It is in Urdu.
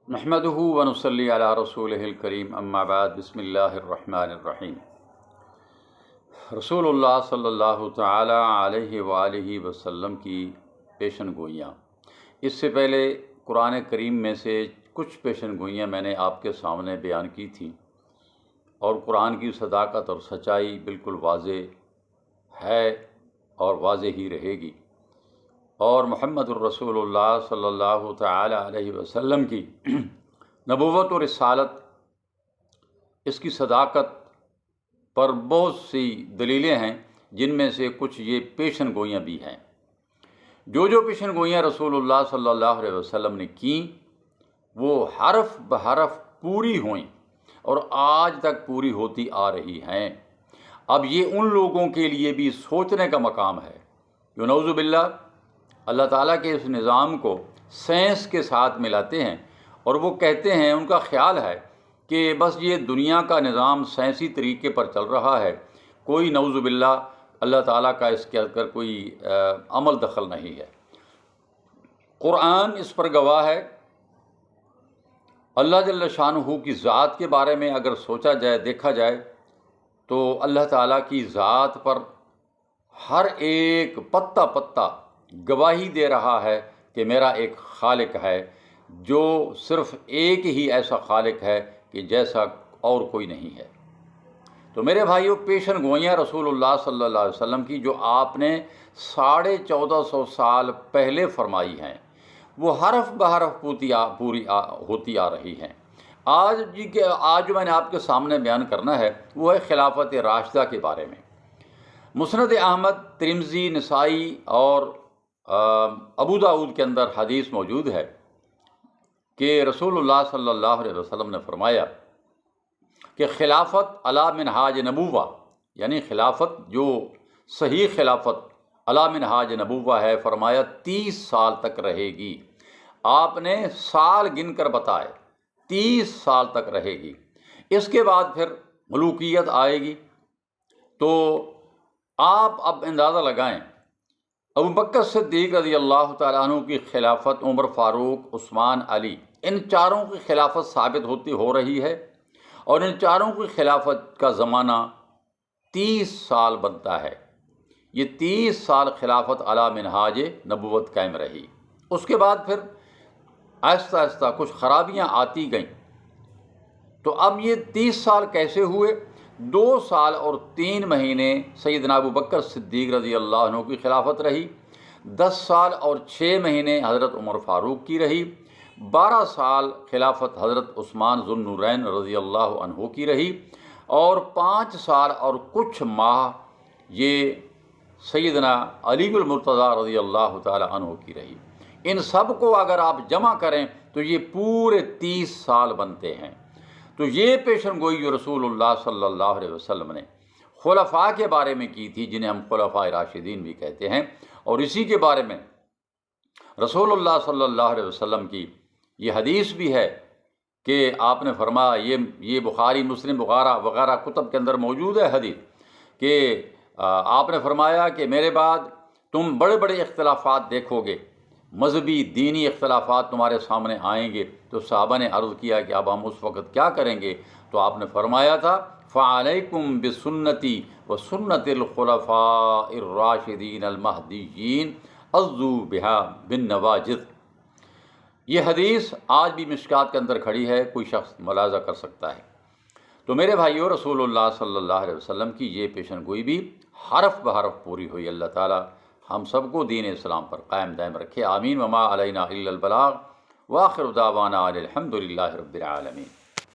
نحمدہ ونصلی علی رسولہ الکریم اما بعد بسم اللہ الرحمن الرحیم۔ رسول اللہ صلی اللہ تعالی علیہ وآلہ وسلم کی پیشن گوئیاں۔ اس سے پہلے قرآن کریم میں سے کچھ پیشن گوئیاں میں نے آپ کے سامنے بیان کی تھیں، اور قرآن کی صداقت اور سچائی بالکل واضح ہے اور واضح ہی رہے گی، اور محمد الرسول اللہ صلی اللہ تعالی علیہ وسلم کی نبوت و رسالت، اس کی صداقت پر بہت سی دلیلیں ہیں، جن میں سے کچھ یہ پیشن گوئیاں بھی ہیں۔ جو پیشن گوئیاں رسول اللہ صلی اللہ علیہ وسلم نے کیں، وہ حرف بحرف پوری ہوئیں اور آج تک پوری ہوتی آ رہی ہیں۔ اب یہ ان لوگوں کے لیے بھی سوچنے کا مقام ہے جو نعوذ باللہ اللہ تعالیٰ کے اس نظام کو سائنس کے ساتھ ملاتے ہیں، اور وہ کہتے ہیں، ان کا خیال ہے کہ بس یہ دنیا کا نظام سائنسی طریقے پر چل رہا ہے، کوئی نعوذ باللہ اللہ تعالیٰ کا اس کے اندر کوئی عمل دخل نہیں ہے۔ قرآن اس پر گواہ ہے۔ اللہ جل شانہ کی ذات کے بارے میں اگر سوچا جائے، دیکھا جائے، تو اللہ تعالیٰ کی ذات پر ہر ایک پتہ پتہ گواہی دے رہا ہے کہ میرا ایک خالق ہے، جو صرف ایک ہی ایسا خالق ہے کہ جیسا اور کوئی نہیں ہے۔ تو میرے بھائیوں، پیشن گوئیاں رسول اللہ صلی اللہ علیہ وسلم کی جو آپ نے 1450 سال پہلے فرمائی ہیں، وہ حرف بحرف پوری ہوتی آ رہی ہیں۔ آج جو میں نے آپ کے سامنے بیان کرنا ہے، وہ ہے خلافت راشدہ کے بارے میں۔ مسند احمد، ترمذی، نسائی اور ابو داؤد کے اندر حدیث موجود ہے کہ رسول اللہ صلی اللہ علیہ وسلم نے فرمایا کہ خلافت علی منہاج نبوہ، یعنی خلافت جو صحیح خلافت علی منہاج نبوہ ہے، فرمایا 30 سال تک رہے گی۔ آپ نے سال گن کر بتائے، 30 سال تک رہے گی۔ اس کے بعد پھر ملوکیت آئے گی۔ تو آپ اب اندازہ لگائیں، ابو بکر صدیق رضی اللہ تعالیٰ عنہ کی خلافت، عمر فاروق، عثمان، علی، ان چاروں کی خلافت ثابت ہو رہی ہے، اور ان چاروں کی خلافت کا زمانہ 30 سال بنتا ہے۔ یہ 30 سال خلافت علی منہاج نبوت قائم رہی۔ اس کے بعد پھر آہستہ آہستہ کچھ خرابیاں آتی گئیں۔ تو اب یہ 30 سال کیسے ہوئے؟ 2 سال اور 3 مہینے سیدنا ابو بکر صدیق رضی اللہ عنہ کی خلافت رہی، 10 سال اور 6 مہینے حضرت عمر فاروق کی رہی، 12 سال خلافت حضرت عثمان ذو النورین رضی اللہ عنہ کی رہی، اور 5 سال اور کچھ ماہ یہ سیدنا علی المرتضیٰ رضی اللہ تعالی عنہ کی رہی۔ ان سب کو اگر آپ جمع کریں تو یہ پورے 30 سال بنتے ہیں۔ تو یہ پیشن گوئی جو رسول اللہ صلی اللہ علیہ وسلم نے خلفاء کے بارے میں کی تھی، جنہیں ہم خلفاء راشدین بھی کہتے ہیں، اور اسی کے بارے میں رسول اللہ صلی اللہ علیہ وسلم کی یہ حدیث بھی ہے کہ آپ نے فرمایا، یہ بخاری، مسلم وغیرہ کتب کے اندر موجود ہے حدیث، کہ آپ نے فرمایا کہ میرے بعد تم بڑے بڑے اختلافات دیکھو گے، مذہبی دینی اختلافات تمہارے سامنے آئیں گے۔ تو صحابہ نے عرض کیا کہ اب ہم اس وقت کیا کریں گے؟ تو آپ نے فرمایا تھا، فَعَلَيْكُمْ بِسُنَّتِي وَسُنَّتِ الْخُلَفَاءِ الرَّاشِدِينَ الْمَهْدِيِّينَ عَضُّوا بِهَا بِالنَّوَاجِذِ۔ یہ حدیث آج بھی مشکات کے اندر کھڑی ہے، کوئی شخص ملاحظہ کر سکتا ہے۔ تو میرے بھائیو، رسول اللہ صلی اللہ علیہ وسلم کی یہ پیشن گوئی بھی حرف بحرف پوری ہوئی۔ اللہ تعالی ہم سب کو دین اسلام پر قائم دائم رکھے، آمین۔ وما علینا الا البلاغ، وآخر دعوانا الحمد للہ رب العالمین۔